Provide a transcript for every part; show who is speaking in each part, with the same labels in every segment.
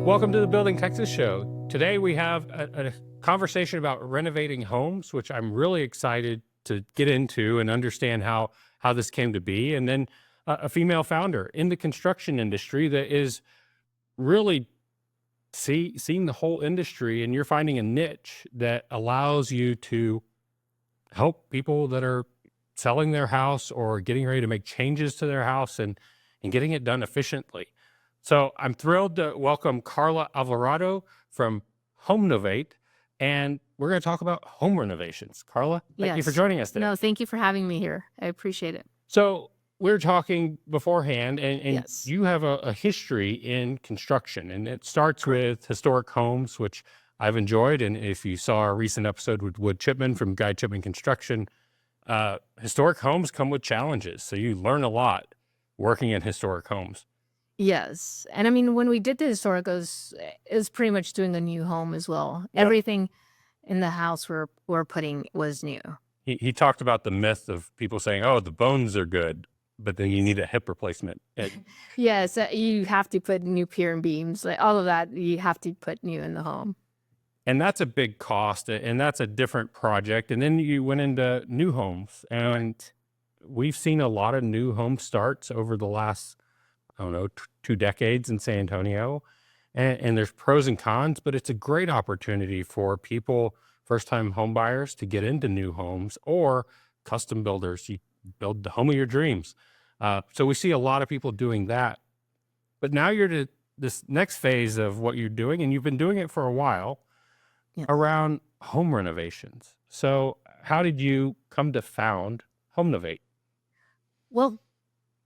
Speaker 1: Welcome to the Building Texas Show. Today we have a conversation about renovating homes, which I'm really excited to get into and understand how this came to be. And then a female founder in the construction industry that is really seeing the whole industry, and you're finding a niche that allows you to help people that are selling their house or getting ready to make changes to their house and getting it done efficiently. So I'm thrilled to welcome Karla Alvarado from HomeNovate, and we're going to talk about home renovations. Karla, thank you for
Speaker 2: Yes.
Speaker 1: joining us today.
Speaker 2: No, thank you for having me here. I appreciate it.
Speaker 1: So we were talking beforehand, and
Speaker 2: Yes.
Speaker 1: you have a history in construction, and it starts with historic homes, which I've enjoyed. And if you saw our recent episode with Wood Chipman from Guy Chipman Construction, historic homes come with challenges. So you learn a lot working in historic homes.
Speaker 2: Yes. And I mean, when we did the historicals, it was pretty much doing a new home as well.
Speaker 1: Yep.
Speaker 2: Everything in the house we're putting was new.
Speaker 1: He talked about the myth of people saying, oh, the bones are good, but then you need a hip replacement.
Speaker 2: Yes, you have to put new pier and beams, like all of that. You have to put new in the home.
Speaker 1: And that's a big cost, and that's a different project. And then you went into new homes, and we've seen a lot of new home starts over the last, I don't know, 2 decades in San Antonio. And there's pros and cons, but it's a great opportunity for people, first-time home buyers, to get into new homes, or custom builders. You build the home of your dreams. So we see a lot of people doing that. But now you're to this next phase of what you're doing, and you've been doing it for a while, around home renovations. So how did you come to found HomeNovate?
Speaker 2: Well,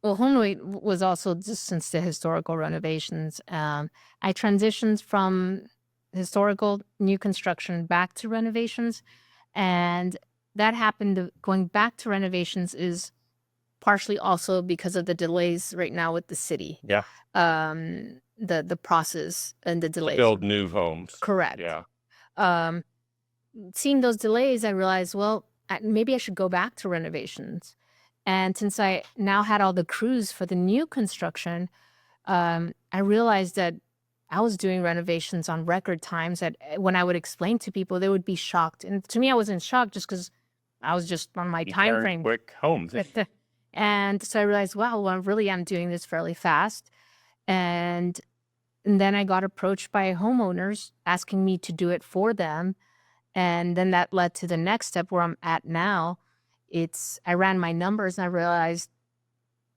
Speaker 2: HomeNovate was also just since the historical renovations. I transitioned from historical new construction back to renovations, and that happened. Going back to renovations is partially also because of the delays right now with the city.
Speaker 1: Yeah.
Speaker 2: The process and the delays.
Speaker 1: Build new homes.
Speaker 2: Correct.
Speaker 1: Yeah.
Speaker 2: Seeing those delays, I realized, well, maybe I should go back to renovations. And since I now had all the crews for the new construction, I realized that I was doing renovations on record times that when I would explain to people, they would be shocked. And to me, I was in shock just because I was just on my time frame.
Speaker 1: Quick homes.
Speaker 2: And so I realized, wow, well, I really am doing this fairly fast. And then I got approached by homeowners asking me to do it for them. And then that led to the next step where I'm at now. I ran my numbers and I realized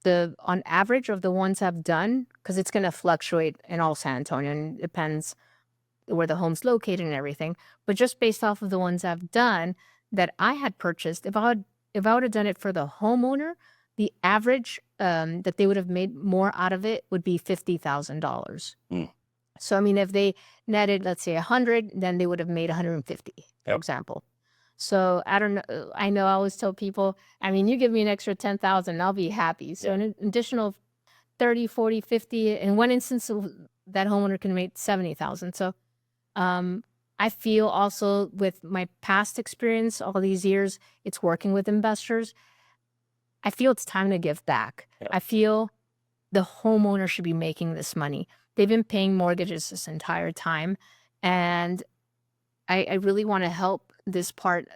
Speaker 2: on average of the ones I've done, because it's going to fluctuate in all San Antonio and it depends where the home's located and everything. But just based off of the ones I've done that I had purchased, if I would have done it for the homeowner, the average that they would have made more out of it would be $50,000. So, I mean, if they netted, let's say 100, then they would have made 150, for example. So I don't know. I know I always tell people, I mean, you give me an extra 10,000, I'll be happy. So an additional 30, 40, 50, in one instance, that homeowner can make 70,000. So I feel also with my past experience, all these years, it's working with investors. I feel it's time to give back. I feel the homeowner should be making this money. They've been paying mortgages this entire time. And I really want to help this part,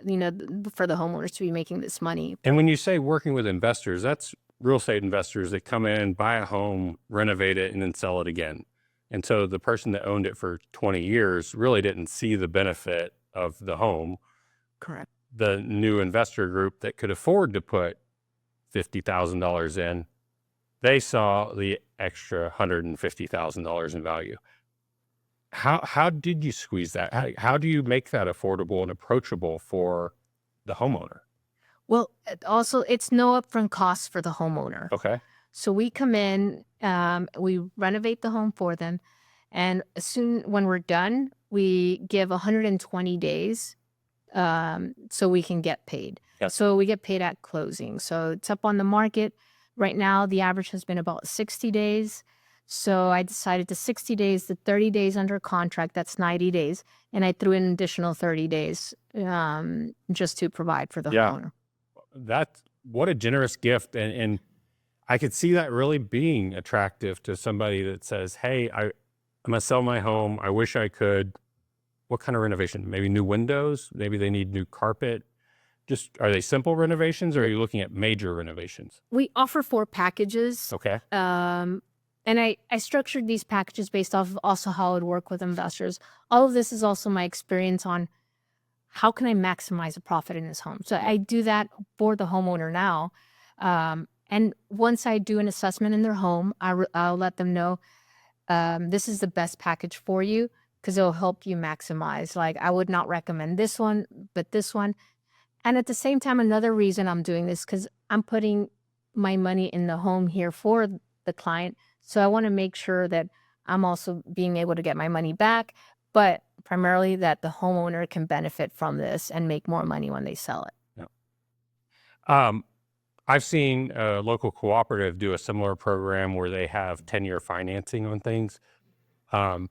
Speaker 2: for the homeowners to be making this money.
Speaker 1: And when you say working with investors, that's real estate investors that come in, buy a home, renovate it, and then sell it again. And so the person that owned it for 20 years really didn't see the benefit of the home.
Speaker 2: Correct.
Speaker 1: The new investor group that could afford to put $50,000 in, they saw the extra $150,000 in value. How did you squeeze that? How do you make that affordable and approachable for the homeowner?
Speaker 2: Well, also, it's no upfront costs for the homeowner.
Speaker 1: Okay.
Speaker 2: So we come in, we renovate the home for them, and when we're done, we give 120 days so we can get paid.
Speaker 1: Yes.
Speaker 2: So we get paid at closing. So it's up on the market. Right now, the average has been about 60 days. So I decided the 60 days, the 30 days under contract, that's 90 days. And I threw in an additional 30 days just to provide for the homeowner.
Speaker 1: What a generous gift. And I could see that really being attractive to somebody that says, hey, I'm going to sell my home. I wish I could. What kind of renovation? Maybe new windows? Maybe they need new carpet. Just, are they simple renovations, or are you looking at major renovations?
Speaker 2: We offer 4 packages.
Speaker 1: Okay.
Speaker 2: And I structured these packages based off of also how I would work with investors. All of this is also my experience on how can I maximize a profit in this home. So I do that for the homeowner now. And once I do an assessment in their home, I'll let them know this is the best package for you because it'll help you maximize. Like, I would not recommend this one, but this one. And at the same time, another reason I'm doing this because I'm putting my money in the home here for the client. So I want to make sure that I'm also being able to get my money back, but primarily that the homeowner can benefit from this and make more money when they sell it.
Speaker 1: Yeah. I've seen a local cooperative do a similar program where they have 10-year financing on things. And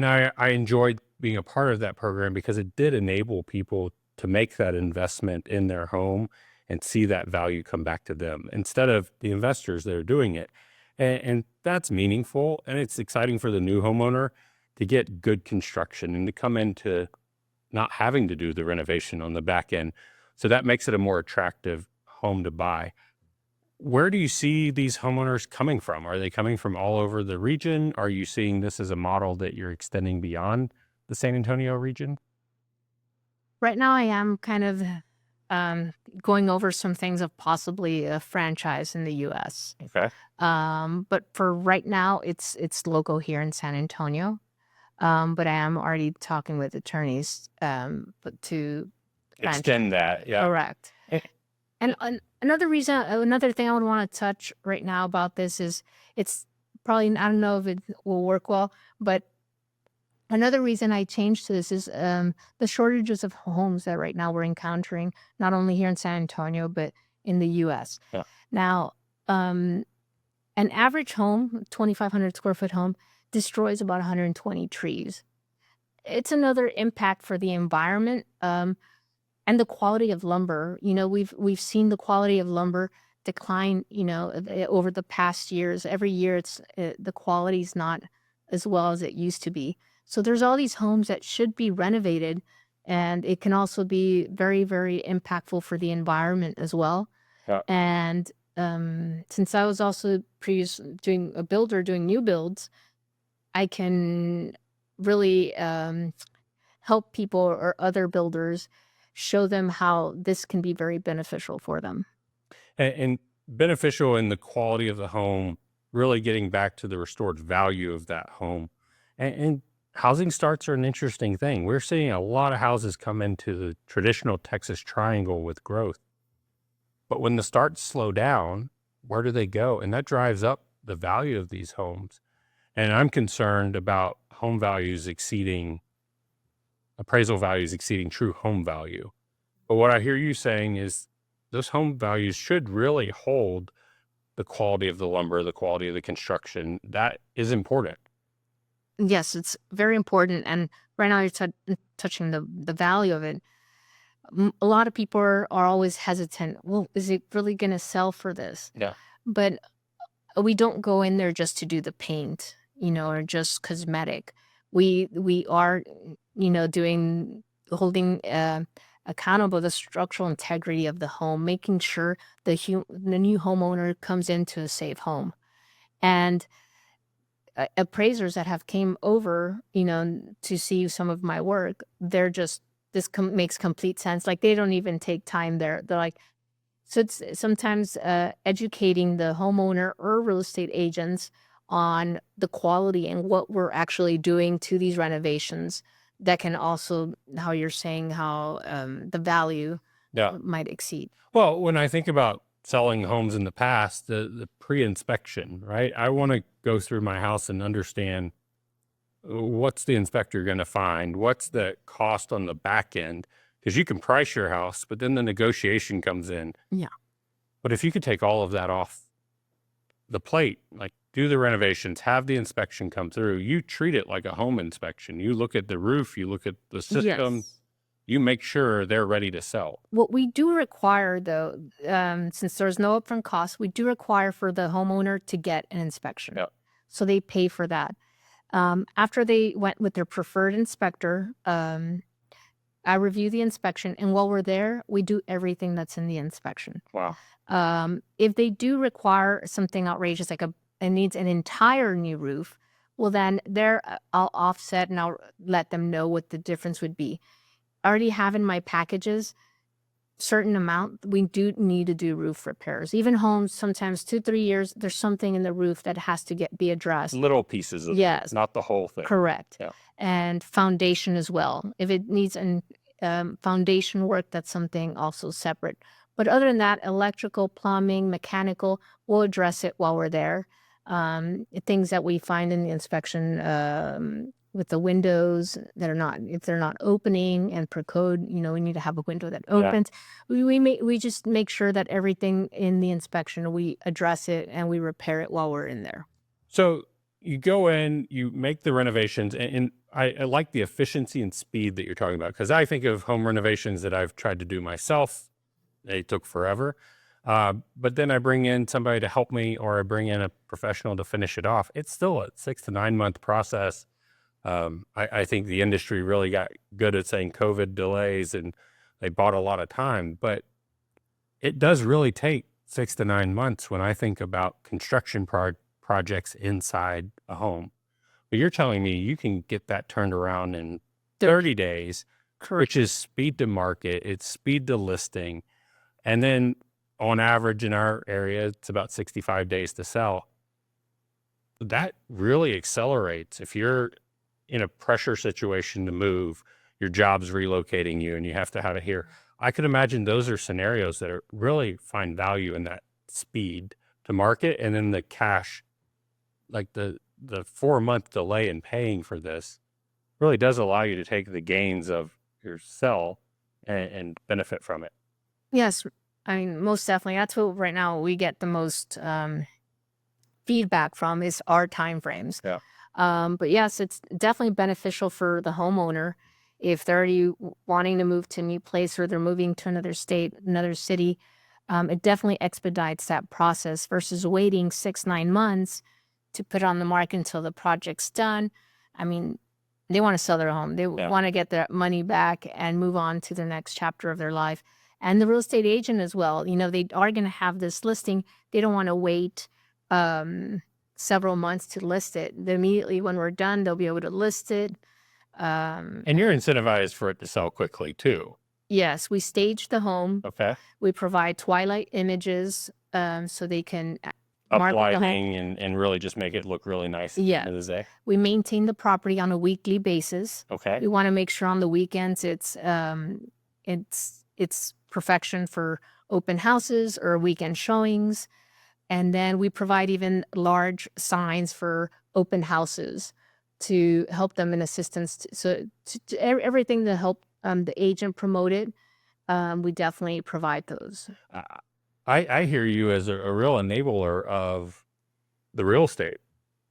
Speaker 1: I enjoyed being a part of that program because it did enable people to make that investment in their home and see that value come back to them instead of the investors that are doing it. And that's meaningful. And it's exciting for the new homeowner to get good construction and to come into not having to do the renovation on the back end. So that makes it a more attractive home to buy. Where do you see these homeowners coming from? Are they coming from all over the region? Are you seeing this as a model that you're extending beyond the San Antonio region?
Speaker 2: Right now, I am kind of going over some things of possibly a franchise in the U.S.
Speaker 1: Okay.
Speaker 2: But for right now, it's local here in San Antonio. But I am already talking with attorneys but to
Speaker 1: Extend that. Yeah.
Speaker 2: correct.
Speaker 1: Eh.
Speaker 2: And another thing I would want to touch right now about this is it's probably, I don't know if it will work well, but another reason I changed to this is the shortages of homes that right now we're encountering, not only here in San Antonio, but in the U.S.
Speaker 1: Yeah.
Speaker 2: Now, an average home, 2,500 square foot home, destroys about 120 trees. It's another impact for the environment and the quality of lumber. You know, we've seen the quality of lumber decline, you know, over the past years. Every year the quality is not as well as it used to be. So there's all these homes that should be renovated, and it can also be very, very impactful for the environment as well.
Speaker 1: Yeah.
Speaker 2: And since I was also doing new builds, I can really help people or other builders, show them how this can be very beneficial for them.
Speaker 1: And beneficial in the quality of the home, really getting back to the restored value of that home. And housing starts are an interesting thing. We're seeing a lot of houses come into the traditional Texas triangle with growth. But when the starts slow down, where do they go? And that drives up the value of these homes. And I'm concerned about appraisal values exceeding true home value. But what I hear you saying is those home values should really hold the quality of the lumber, the quality of the construction. That is important.
Speaker 2: Yes, it's very important. And right now you're touching the value of it. A lot of people are always hesitant. Well, is it really going to sell for this?
Speaker 1: Yeah.
Speaker 2: But we don't go in there just to do the paint, you know, or just cosmetic. We are, you know, holding accountable the structural integrity of the home, making sure the new homeowner comes into a safe home. And appraisers that have came over, you know, to see some of my work, they're just, makes complete sense. Like, they don't even take time there. They're like, so it's sometimes educating the homeowner or real estate agents on the quality and what we're actually doing to these renovations that can also, how you're saying, how the value might exceed.
Speaker 1: Well, when I think about selling homes in the past, the pre-inspection, right? I want to go through my house and understand what's the inspector going to find, what's the cost on the back end, because you can price your house, but then the negotiation comes in.
Speaker 2: Yeah.
Speaker 1: But if you could take all of that off the plate, like do the renovations, have the inspection come through, you treat it like a home inspection. You look at the roof, you look at the system,
Speaker 2: Yes.
Speaker 1: you make sure they're ready to sell.
Speaker 2: What we do require, though, since there's no upfront cost, we do require for the homeowner to get an inspection.
Speaker 1: Yeah.
Speaker 2: So they pay for that. After they went with their preferred inspector, I review the inspection, and while we're there, we do everything that's in the inspection.
Speaker 1: Wow.
Speaker 2: If they do require something outrageous, like it needs an entire new roof, well, then I'll offset and I'll let them know what the difference would be. I already have in my packages certain amount. We do need to do roof repairs. Even homes, sometimes 2-3 years, there's something in the roof that has to be addressed.
Speaker 1: Little pieces of
Speaker 2: Yes,
Speaker 1: not the whole thing.
Speaker 2: correct.
Speaker 1: Yeah.
Speaker 2: And foundation as well. If it needs foundation work, that's something also separate. But other than that, electrical, plumbing, mechanical, we'll address it while we're there. Things that we find in the inspection with the windows that are not, if they're not opening, and per code, we need to have a window that opens. We just make sure that everything in the inspection, we address it and we repair it while we're in there.
Speaker 1: So you go in, you make the renovations, and I like the efficiency and speed that you're talking about, because I think of home renovations that I've tried to do myself. They took forever. But then I bring in somebody to help me, or I bring in a professional to finish it off. It's still a 6 to 9 month process. I think the industry really got good at saying COVID delays, and they bought a lot of time, but it does really take 6 to 9 months when I think about construction projects inside a home. But you're telling me you can get that turned around in 30 days,
Speaker 2: Correct.
Speaker 1: which is speed to market, it's speed to listing. And then on average in our area, it's about 65 days to sell. That really accelerates. If you're in a pressure situation to move, your job's relocating you and you have to have it here. I could imagine those are scenarios that are really find value in that speed to market. And then the cash, like the 4-month delay in paying for this, really does allow you to take the gains of your sell and benefit from it.
Speaker 2: Yes, I mean, most definitely. That's what right now we get the most feedback from, is our timeframes.
Speaker 1: Yeah.
Speaker 2: But yes, it's definitely beneficial for the homeowner if they're already wanting to move to a new place, or they're moving to another state, another city. It definitely expedites that process versus waiting 6-9 months to put it on the market until the project's done. I mean, they want to sell their home. They want to get their money back and move on to the next chapter of their life. And the real estate agent as well. They are going to have this listing. They don't want to wait several months to list it. Immediately when we're done, they'll be able to list it.
Speaker 1: And you're incentivized for it to sell quickly too.
Speaker 2: Yes, we stage the home.
Speaker 1: Okay.
Speaker 2: We provide twilight images so they can
Speaker 1: uplighting and really just make it look really nice.
Speaker 2: Yeah.
Speaker 1: At the end of the day.
Speaker 2: We maintain the property on a weekly basis.
Speaker 1: Okay.
Speaker 2: We want to make sure on the weekends it's perfection for open houses or weekend showings. And then we provide even large signs for open houses to help them in assistance. Everything to help the agent promote it, we definitely provide those.
Speaker 1: I hear you as a real enabler of the real estate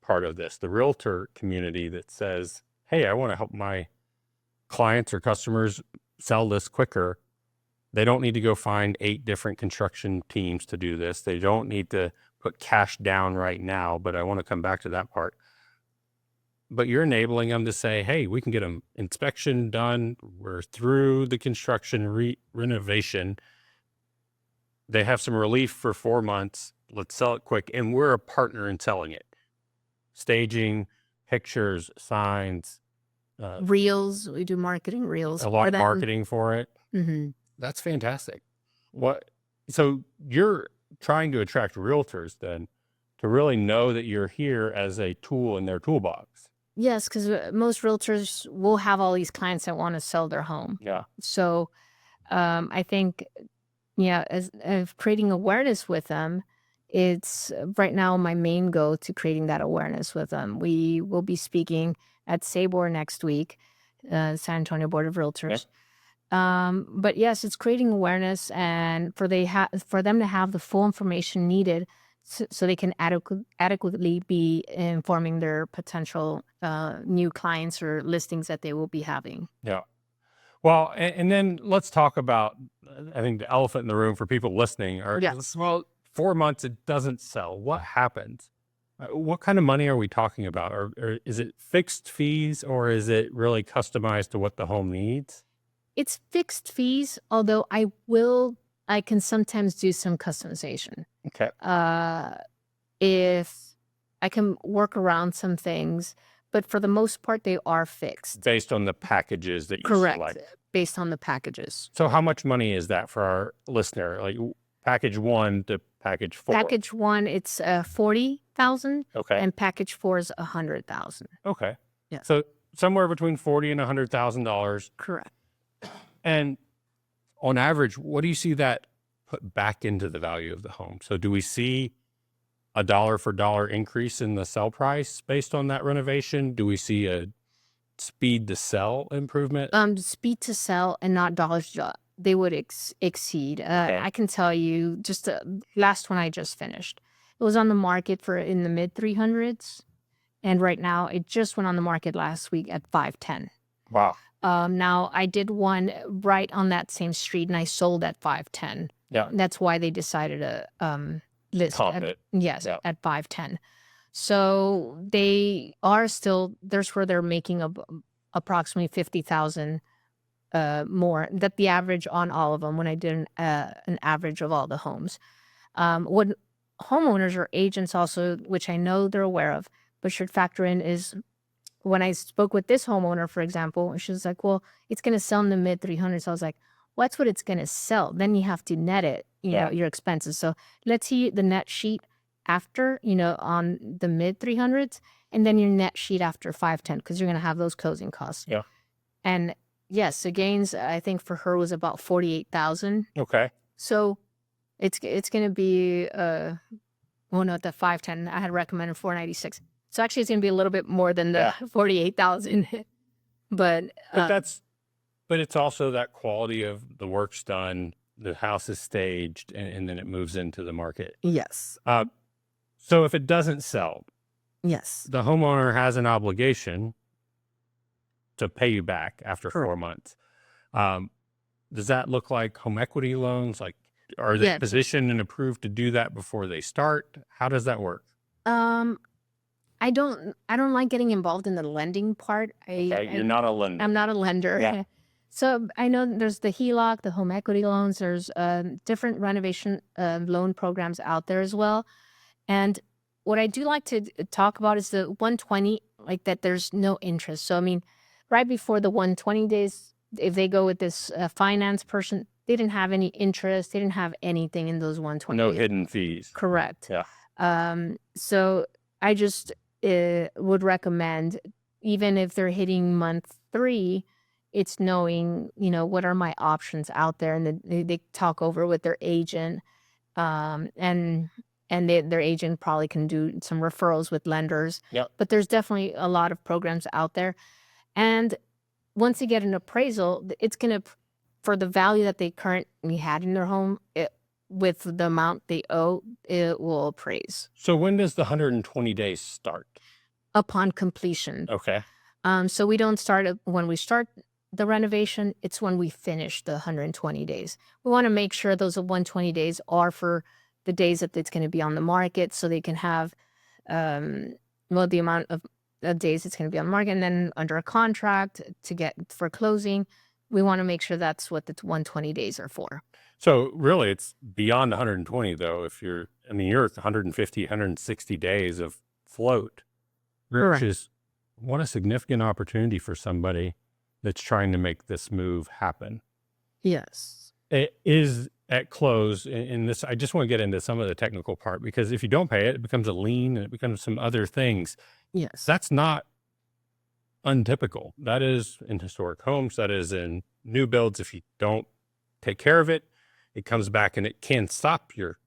Speaker 1: part of this, the realtor community that says, hey, I want to help my clients or customers sell this quicker. They don't need to go find 8 different construction teams to do this. They don't need to put cash down right now, but I want to come back to that part. But you're enabling them to say, hey, we can get an inspection done. We're through the construction renovation. They have some relief for 4 months. Let's sell it quick. And we're a partner in selling it. Staging, pictures, signs.
Speaker 2: Reels. We do marketing reels.
Speaker 1: A lot of marketing for it.
Speaker 2: Mm-hmm.
Speaker 1: That's fantastic. So you're trying to attract realtors then to really know that you're here as a tool in their toolbox.
Speaker 2: Yes, because most realtors will have all these clients that want to sell their home.
Speaker 1: Yeah.
Speaker 2: So I think, as creating awareness with them, it's right now my main goal to creating that awareness with them. We will be speaking at SABOR next week, San Antonio Board of Realtors.
Speaker 1: Okay.
Speaker 2: But yes, it's creating awareness, and for them to have the full information needed so they can adequately be informing their potential new clients or listings that they will be having.
Speaker 1: Yeah. Well, and then let's talk about, I think, the elephant in the room for people listening. Well, 4 months, it doesn't sell. What happens? What kind of money are we talking about? Or is it fixed fees, or is it really customized to what the home needs?
Speaker 2: It's fixed fees, although I can sometimes do some customization.
Speaker 1: Okay.
Speaker 2: If I can work around some things, but for the most part, they are fixed.
Speaker 1: Based on the packages that you
Speaker 2: Correct.
Speaker 1: select.
Speaker 2: Based on the packages.
Speaker 1: So how much money is that for our listener? Like package 1 to package 4?
Speaker 2: Package 1, it's 40,000.
Speaker 1: Okay.
Speaker 2: And package 4 is 100,000.
Speaker 1: Okay.
Speaker 2: Yeah.
Speaker 1: So somewhere between $40,000 and $100,000.
Speaker 2: Correct.
Speaker 1: And on average, what do you see that put back into the value of the home? So do we see a dollar for dollar increase in the sell price based on that renovation? Do we see a speed to sell improvement?
Speaker 2: Speed to sell and not dollars. They would exceed.
Speaker 1: Okay.
Speaker 2: I can tell you, just the last one I just finished. It was on the market for in the mid 300s, and right now it just went on the market last week at 510.
Speaker 1: Wow.
Speaker 2: Now I did one right on that same street, and I sold at 510.
Speaker 1: Yeah.
Speaker 2: That's why they decided to list
Speaker 1: Comp
Speaker 2: at,
Speaker 1: it.
Speaker 2: yes,
Speaker 1: Yeah.
Speaker 2: at 510. So they are still, there's where they're making approximately 50,000 more. That the average on all of them when I did an average of all the homes. What homeowners or agents also, which I know they're aware of, but should factor in is when I spoke with this homeowner, for example, she was like, well, it's going to sell in the mid 300s. I was like, well, that's what it's going to sell. Then you have to net it, you know, your expenses. So let's see the net sheet after, you know, on the mid 300s, and then your net sheet after 510, because you're going to have those closing costs.
Speaker 1: Yeah.
Speaker 2: And yes, the gains, I think for her was about 48,000.
Speaker 1: Okay.
Speaker 2: So it's going to be, well, no, the 510, I had recommended 496. So actually it's going to be a little bit more than the 48,000. But
Speaker 1: but it's also that quality of the work's done, the house is staged, and then it moves into the market.
Speaker 2: yes,
Speaker 1: So if it doesn't sell,
Speaker 2: yes,
Speaker 1: the homeowner has an obligation to pay you back after 4 months. Does that look like home equity loans? Like, are they
Speaker 2: Yes.
Speaker 1: positioned and approved to do that before they start? How does that work?
Speaker 2: I don't like getting involved in the lending part.
Speaker 1: You're not a lender.
Speaker 2: I'm not a lender.
Speaker 1: Yeah.
Speaker 2: So I know there's the HELOC, the home equity loans. There's different renovation loan programs out there as well. And what I do like to talk about is the 120, like that there's no interest. So, I mean, right before the 120 days, if they go with this finance person, they didn't have any interest. They didn't have anything in those 120
Speaker 1: No
Speaker 2: days.
Speaker 1: hidden fees.
Speaker 2: Correct.
Speaker 1: Yeah.
Speaker 2: So I just would recommend, even if they're hitting month 3, it's knowing, you know, what are my options out there, and then they talk over with their agent, and their agent probably can do some referrals with lenders.
Speaker 1: Yep.
Speaker 2: But there's definitely a lot of programs out there, and once they get an appraisal, it's gonna, for the value that they currently had in their home, with the amount they owe, it will appraise
Speaker 1: So when does the 120 days start?
Speaker 2: upon completion.
Speaker 1: Okay.
Speaker 2: So we don't start when we start the renovation, it's when we finish the 120 days. We want to make sure those 120 days are for the days that it's going to be on the market, so they can have, the amount of days it's going to be on the market, and then under a contract to get for closing. We want to make sure that's what the 120 days are for.
Speaker 1: So really it's beyond 120 though. If you're 150, 160 days of float,
Speaker 2: Correct.
Speaker 1: which is what a significant opportunity for somebody that's trying to make this move happen.
Speaker 2: Yes.
Speaker 1: It is at close in this. I just want to get into some of the technical part, because if you don't pay it, it becomes a lien and it becomes some other things.
Speaker 2: Yes.
Speaker 1: That's not untypical. That is in historic homes. That is in new builds. If you don't take care of it, it comes back and it can stop your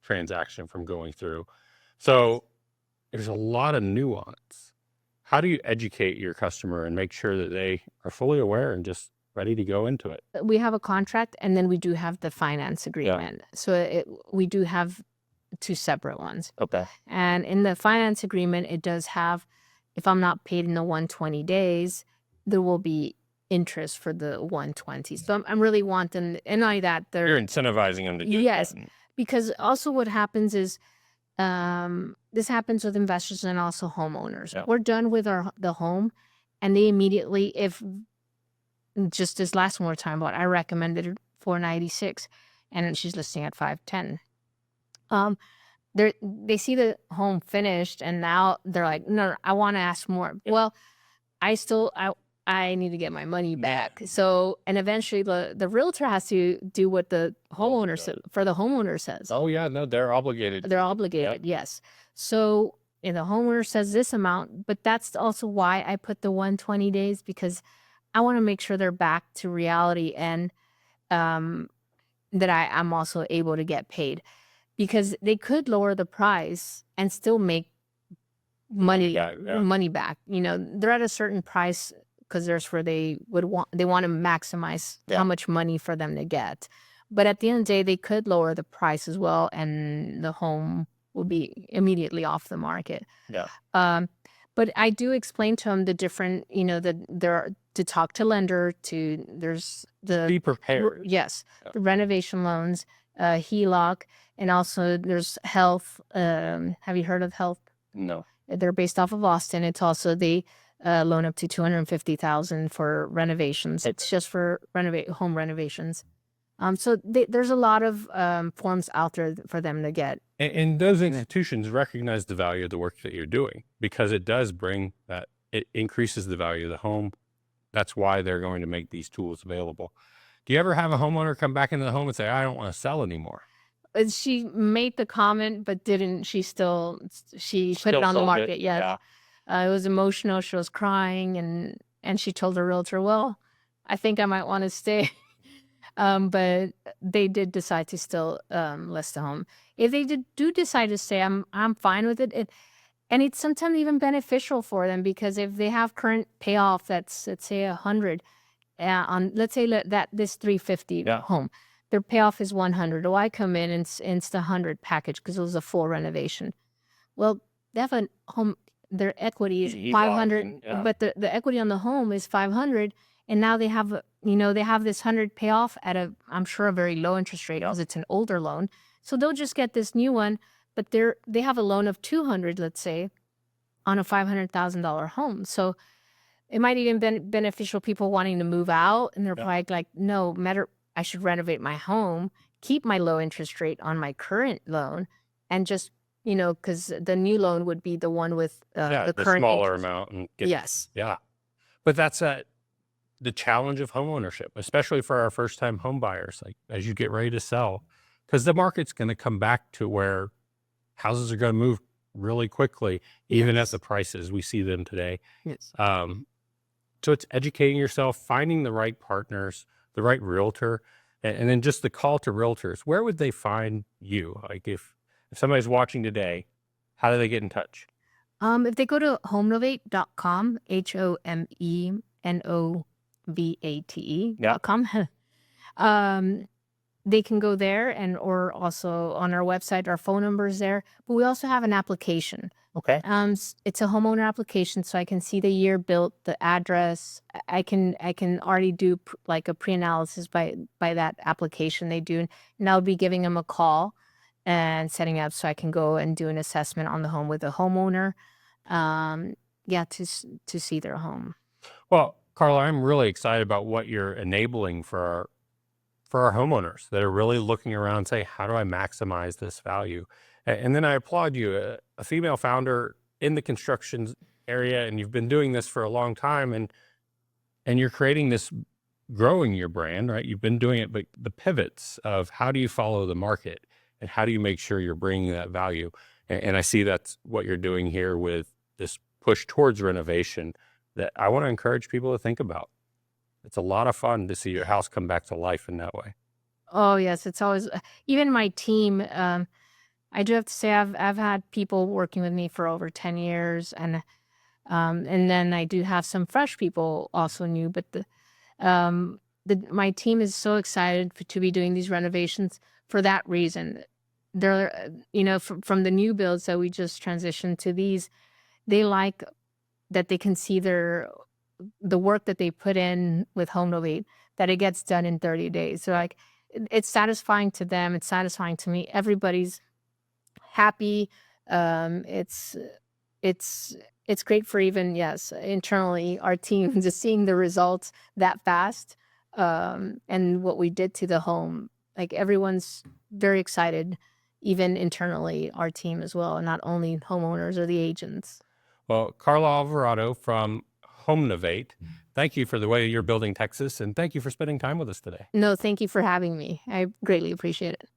Speaker 1: transaction from going through. So there's a lot of nuance. How do you educate your customer and make sure that they are fully aware and just ready to go into it?
Speaker 2: We have a contract, and then we do have the finance agreement. So we do have 2 separate ones.
Speaker 1: Okay.
Speaker 2: And in the finance agreement, it does have, if I'm not paid in the 120 days, there will be interest for the 120. So I'm really wanting, and not only that,
Speaker 1: You're incentivizing them to do
Speaker 2: Yes.
Speaker 1: that.
Speaker 2: because also what happens is this happens with investors and also homeowners.
Speaker 1: Yeah.
Speaker 2: We're done with the home, and they immediately, if just this last one we're talking about, I recommended it $496, and she's listing at $510. They see the home finished, and now they're like, no, I want to ask more.
Speaker 1: Yeah.
Speaker 2: Well, I need to get my money back. So, and eventually the realtor has to do what the homeowner says.
Speaker 1: Oh yeah, no, they're obligated.
Speaker 2: They're obligated, yes. So, and the homeowner says this amount, but that's also why I put the 120 days, because I want to make sure they're back to reality, and that I'm also able to get paid, because they could lower the price and still make money back. They're at a certain price because there's where they want to maximize how much money for them to get. But at the end of the day, they could lower the price as well, and the home will be immediately off the market.
Speaker 1: Yeah.
Speaker 2: But I do explain to them the different, there are, to talk to lender, there's the
Speaker 1: Be prepared.
Speaker 2: Yes, the renovation loans, HELOC, and also there's health. Have you heard of health?
Speaker 1: No.
Speaker 2: They're based off of Austin. It's also the loan up to $250,000 for renovations. It's just for home renovations. So there's a lot of forms out there for them to get.
Speaker 1: And those institutions recognize the value of the work that you're doing, because it does bring that, it increases the value of the home. That's why they're going to make these tools available. Do you ever have a homeowner come back into the home and say, I don't want to sell anymore?
Speaker 2: She made the comment, but didn't. She put it on the market. Yes. Yeah. It was emotional. She was crying, and she told her realtor, well, I think I might want to stay. But they did decide to still list the home. If they do decide to stay, I'm fine with it. And it's sometimes even beneficial for them, because if they have current payoff that's, let's say, 100 on, let's say that this 350 home, their payoff is 100. Oh, I come in and it's the 100 package because it was a full renovation. Well, they have a home, their equity is 500, but the equity on the home is 500. And now they have, they have this 100 payoff at I'm sure a very low interest rate, because it's an older loan. So they'll just get this new one, but they have a loan of 200, let's say, on a $500,000 home. So it might even be beneficial people wanting to move out, and they're probably like, no matter, I should renovate my home, keep my low interest rate on my current loan, and just, because the new loan would be the one with the current
Speaker 1: smaller
Speaker 2: interest
Speaker 1: amount. And
Speaker 2: yes.
Speaker 1: Yeah. But that's the challenge of homeownership, especially for our first-time home buyers, like as you get ready to sell, because the market's going to come back to where houses are going to move really quickly, even at the prices we see them today.
Speaker 2: Yes.
Speaker 1: So it's educating yourself, finding the right partners, the right realtor, and then just the call to realtors. Where would they find you? Like if somebody's watching today, how do they get in touch?
Speaker 2: If they go to homenovate.com, HOMENOVATE.com, they can go there, or also on our website, our phone number is there. But we also have an application.
Speaker 1: Okay.
Speaker 2: It's a homeowner application, so I can see the year built, the address. I can already do like a pre-analysis by that application they do, and I'll be giving them a call and setting up so I can go and do an assessment on the home with the homeowner. To see their home.
Speaker 1: Well, Karla, I'm really excited about what you're enabling for our homeowners that are really looking around and say, how do I maximize this value? And then I applaud you, a female founder in the construction area, and you've been doing this for a long time, and you're creating this, growing your brand, right? You've been doing it, but the pivots of how do you follow the market and how do you make sure you're bringing that value? And I see that's what you're doing here with this push towards renovation that I want to encourage people to think about. It's a lot of fun to see your house come back to life in that way.
Speaker 2: Oh yes, it's always, even my team. I do have to say I've had people working with me for over 10 years, and then I do have some fresh people also new. But my team is so excited to be doing these renovations for that reason. They're from the new builds that we just transitioned to these, they like that they can see the work that they put in with HomeNovate, that it gets done in 30 days. So like, it's satisfying to them. It's satisfying to me. Everybody's happy. It's it's great for even, yes, internally our team just seeing the results that fast, and what we did to the home. Like everyone's very excited, even internally, our team as well, not only homeowners or the agents.
Speaker 1: Well, Karla Alvarado from HomeNovate, thank you for the way you're building Texas, and thank you for spending time with us today.
Speaker 2: No, thank you for having me. I greatly appreciate it.